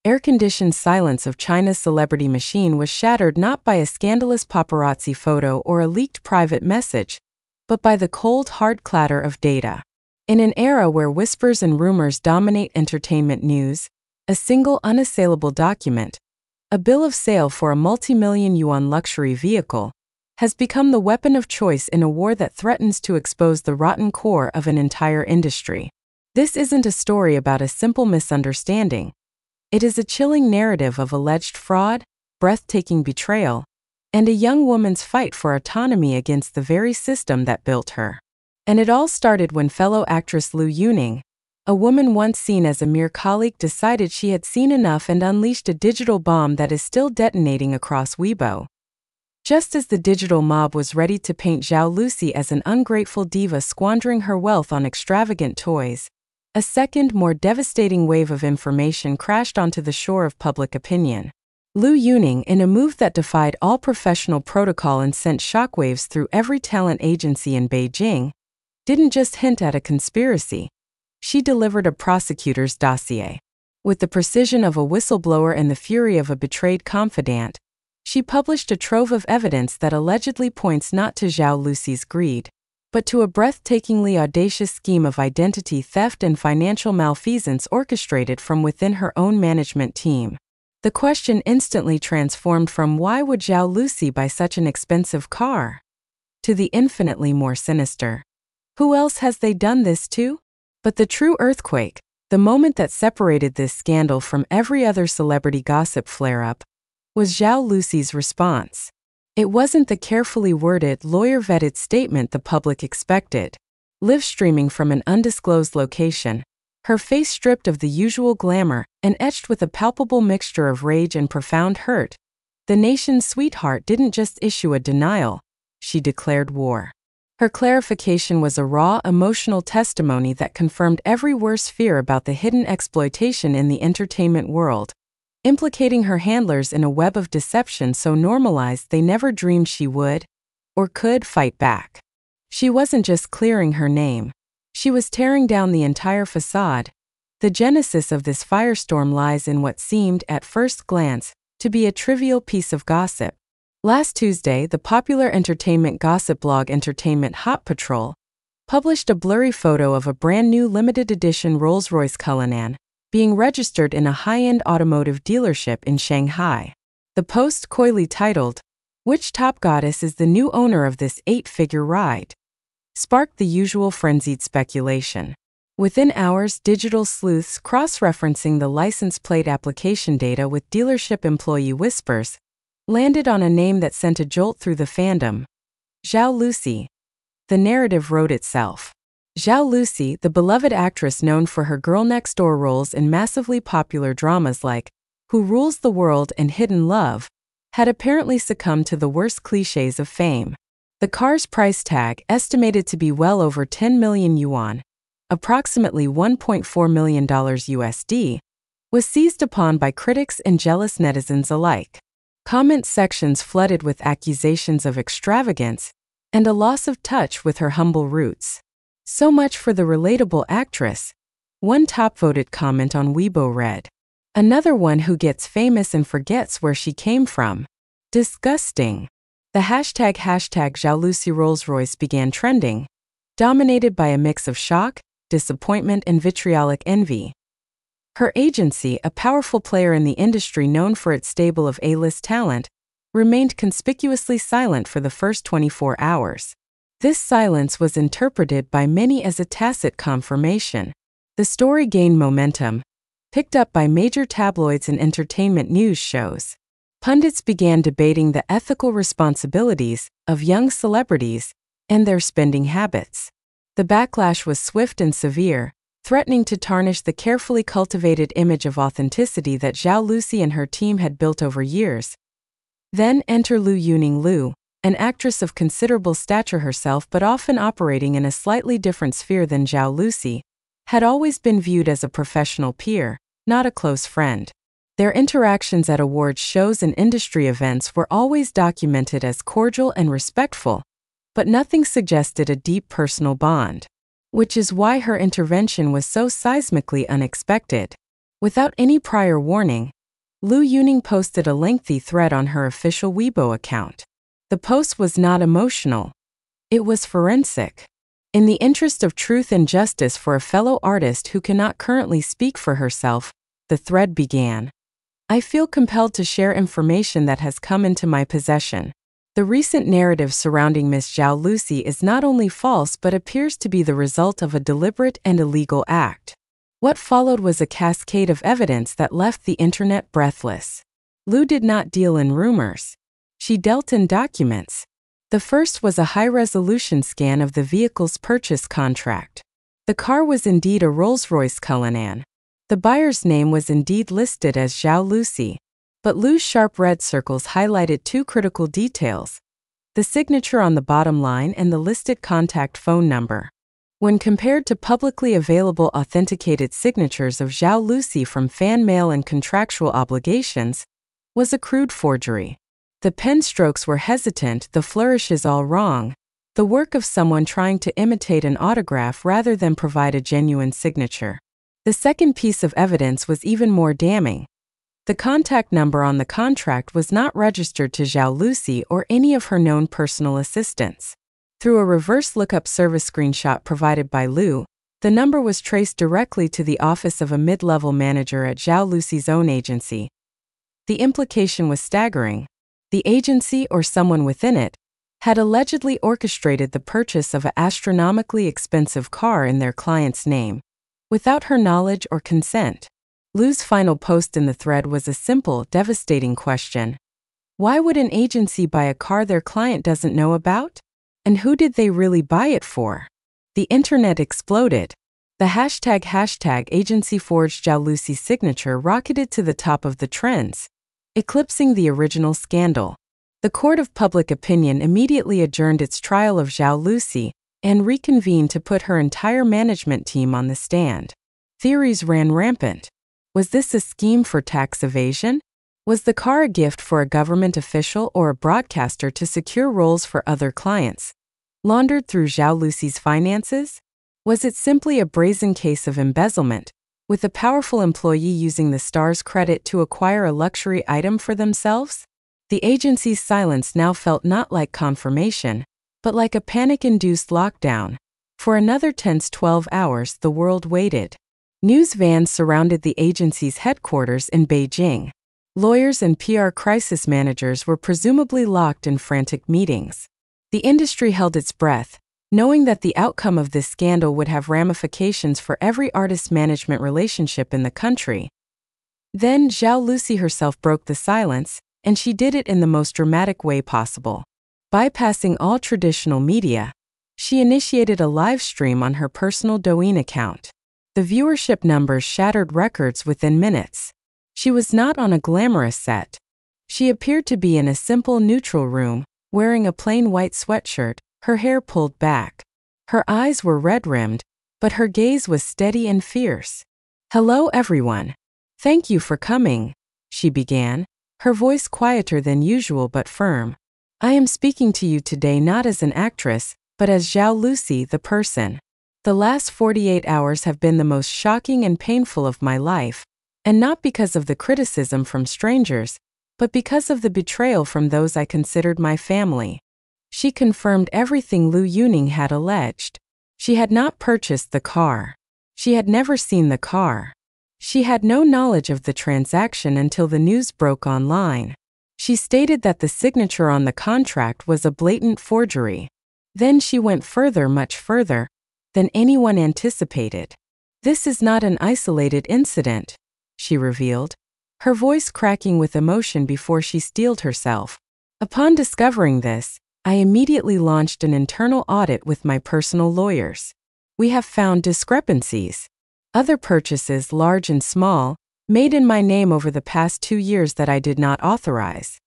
air-conditioned silence of China's celebrity machine was shattered not by a scandalous paparazzi photo or a leaked private message, but by the cold, hard clatter of data. In an era where whispers and rumors dominate entertainment news, a single unassailable document, a bill of sale for a multi-million yuan luxury vehicle, has become the weapon of choice in a war that threatens to expose the rotten core of an entire industry. This isn't a story about a simple misunderstanding. It is a chilling narrative of alleged fraud, breathtaking betrayal, and a young woman's fight for autonomy against the very system that built her. And it all started when fellow actress Lu Yuning, a woman once seen as a mere colleague, decided she had seen enough and unleashed a digital bomb that is still detonating across Weibo. Just as the digital mob was ready to paint Zhao Lusi as an ungrateful diva squandering her wealth on extravagant toys, a second, more devastating wave of information crashed onto the shore of public opinion. Lu Yuning, in a move that defied all professional protocol and sent shockwaves through every talent agency in Beijing, didn't just hint at a conspiracy. She delivered a prosecutor's dossier. With the precision of a whistleblower and the fury of a betrayed confidant, she published a trove of evidence that allegedly points not to Zhao Lusi's greed, but to a breathtakingly audacious scheme of identity theft and financial malfeasance orchestrated from within her own management team. The question instantly transformed from "why would Zhao Lusi buy such an expensive car?" to the infinitely more sinister, "who else has they done this to?" But the true earthquake, the moment that separated this scandal from every other celebrity gossip flare-up, was Zhao Lusi's response. It wasn't the carefully worded, lawyer-vetted statement the public expected. Live streaming from an undisclosed location, her face stripped of the usual glamour and etched with a palpable mixture of rage and profound hurt, the nation's sweetheart didn't just issue a denial, she declared war. Her clarification was a raw, emotional testimony that confirmed every worst fear about the hidden exploitation in the entertainment world, implicating her handlers in a web of deception so normalized they never dreamed she would, or could, fight back. She wasn't just clearing her name. She was tearing down the entire facade. The genesis of this firestorm lies in what seemed, at first glance, to be a trivial piece of gossip. Last Tuesday, the popular entertainment gossip blog Entertainment Hot Patrol published a blurry photo of a brand-new limited-edition Rolls-Royce Cullinan being registered in a high-end automotive dealership in Shanghai. The post, coyly titled, "Which top goddess is the new owner of this 8-figure ride?" sparked the usual frenzied speculation. Within hours, digital sleuths cross-referencing the license plate application data with dealership employee whispers landed on a name that sent a jolt through the fandom: Zhao Lusi. The narrative wrote itself. Zhao Lusi, the beloved actress known for her girl-next-door roles in massively popular dramas like Who Rules the World and Hidden Love, had apparently succumbed to the worst clichés of fame. The car's price tag, estimated to be well over 10 million yuan, approximately $1.4 million USD, was seized upon by critics and jealous netizens alike. Comment sections flooded with accusations of extravagance and a loss of touch with her humble roots. So much for the relatable actress, one top-voted comment on Weibo read. Another one who gets famous and forgets where she came from. Disgusting. The hashtag Zhao Lusi Rolls-Royce began trending, dominated by a mix of shock, disappointment, and vitriolic envy. Her agency, a powerful player in the industry known for its stable of A-list talent, remained conspicuously silent for the first 24 hours. This silence was interpreted by many as a tacit confirmation. The story gained momentum, picked up by major tabloids and entertainment news shows. Pundits began debating the ethical responsibilities of young celebrities and their spending habits. The backlash was swift and severe, threatening to tarnish the carefully cultivated image of authenticity that Zhao Lusi and her team had built over years. Then enter Lu Yuning, an actress of considerable stature herself but often operating in a slightly different sphere than Zhao Lusi, had always been viewed as a professional peer, not a close friend. Their interactions at awards shows and industry events were always documented as cordial and respectful, but nothing suggested a deep personal bond. Which is why her intervention was so seismically unexpected. Without any prior warning, Lu Yuning posted a lengthy thread on her official Weibo account. The post was not emotional. It was forensic. In the interest of truth and justice for a fellow artist who cannot currently speak for herself, the thread began. I feel compelled to share information that has come into my possession. The recent narrative surrounding Miss Zhao Lusi is not only false but appears to be the result of a deliberate and illegal act. What followed was a cascade of evidence that left the internet breathless. Lu did not deal in rumors. She dealt in documents. The first was a high-resolution scan of the vehicle's purchase contract. The car was indeed a Rolls-Royce Cullinan. The buyer's name was indeed listed as Zhao Lusi. But Lu's sharp red circles highlighted two critical details: the signature on the bottom line and the listed contact phone number. When compared to publicly available authenticated signatures of Zhao Lusi from fan mail and contractual obligations, was a crude forgery. The pen strokes were hesitant, the flourishes all wrong, the work of someone trying to imitate an autograph rather than provide a genuine signature. The second piece of evidence was even more damning. The contact number on the contract was not registered to Zhao Lusi or any of her known personal assistants. Through a reverse lookup service screenshot provided by Lu, the number was traced directly to the office of a mid-level manager at Zhao Lusi's own agency. The implication was staggering. The agency, or someone within it, had allegedly orchestrated the purchase of an astronomically expensive car in their client's name, without her knowledge or consent. Lu's final post in the thread was a simple, devastating question. Why would an agency buy a car their client doesn't know about? And who did they really buy it for? The internet exploded. The hashtag agency forged Zhao Lusi's signature rocketed to the top of the trends, eclipsing the original scandal. The court of public opinion immediately adjourned its trial of Zhao Lusi and reconvened to put her entire management team on the stand. Theories ran rampant. Was this a scheme for tax evasion? Was the car a gift for a government official or a broadcaster to secure roles for other clients, laundered through Zhao Lusi's finances? Was it simply a brazen case of embezzlement, with a powerful employee using the star's credit to acquire a luxury item for themselves? The agency's silence now felt not like confirmation, but like a panic-induced lockdown. For another tense 12 hours, the world waited. News vans surrounded the agency's headquarters in Beijing. Lawyers and PR crisis managers were presumably locked in frantic meetings. The industry held its breath, knowing that the outcome of this scandal would have ramifications for every artist-management relationship in the country. Then Zhao Lusi herself broke the silence, and she did it in the most dramatic way possible. Bypassing all traditional media, she initiated a live stream on her personal Douyin account. The viewership numbers shattered records within minutes. She was not on a glamorous set. She appeared to be in a simple neutral room, wearing a plain white sweatshirt, her hair pulled back. Her eyes were red-rimmed, but her gaze was steady and fierce. "Hello everyone. Thank you for coming," she began, her voice quieter than usual but firm. "I am speaking to you today not as an actress, but as Zhao Lusi, the person. The last 48 hours have been the most shocking and painful of my life, and not because of the criticism from strangers, but because of the betrayal from those I considered my family." She confirmed everything Lu Yuning had alleged. She had not purchased the car. She had never seen the car. She had no knowledge of the transaction until the news broke online. She stated that the signature on the contract was a blatant forgery. Then she went further, much further, than anyone anticipated. "This is not an isolated incident," she revealed, her voice cracking with emotion before she steeled herself. "Upon discovering this, I immediately launched an internal audit with my personal lawyers. We have found discrepancies. Other purchases, large and small, made in my name over the past 2 years that I did not authorize.